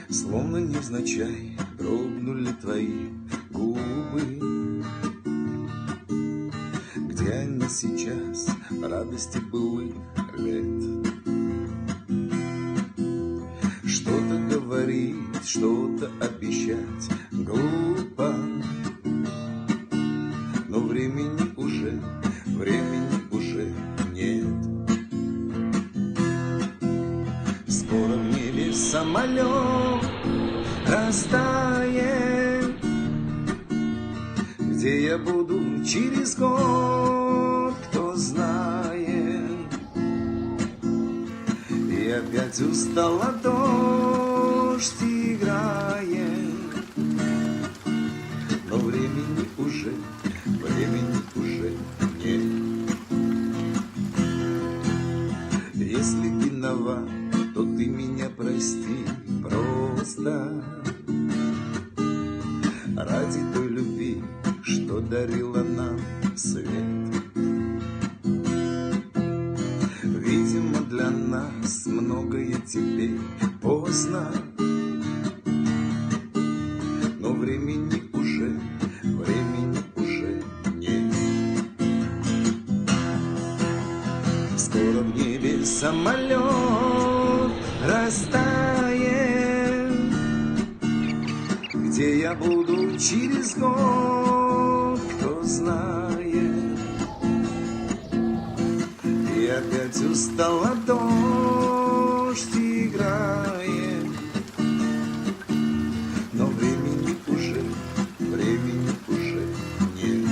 Словно невзначай дрогнули твои губы. Где они сейчас, радости былых лет? Что-то говорить, что-то обещать глупо, но времени уже нет. Скоро в небе самолет растает, где я буду через год, кто знает. И опять устала, дождь играет, но времени уже нет. Если виноват, то ты меня прости просто ради той любви, что дарила нам свет. Видимо, для нас многое теперь поздно, но времени уже нет. Скоро в небе самолет растает, где я буду через год, кто знает. И опять устала, дождь играет, но времени уже нет.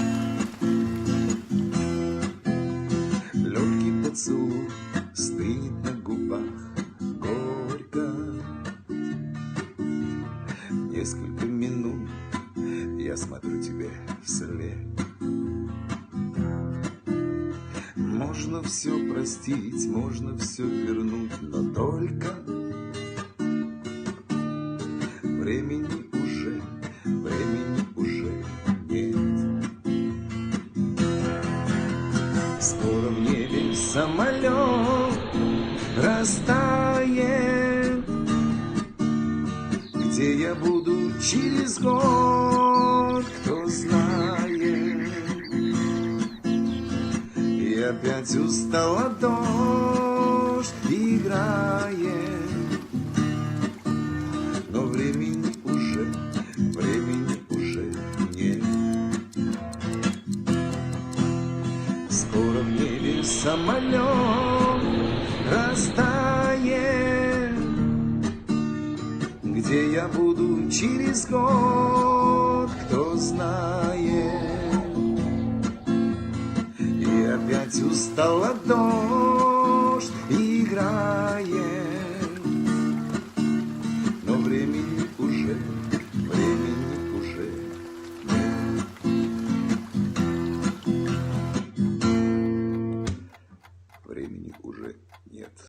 Легкий поцелуй стынет на губах горько. Несколько минут я смотрю тебе вслед. Можно все простить, можно все вернуть, но только времени уже нет. Скоро в небе самолет растает, где я буду через год, кто знает. И опять устала, дождь играет, но времени уже нет. Скоро в небе самолет растает, где я буду через год, кто знает. И опять устала, дождь играет, но времени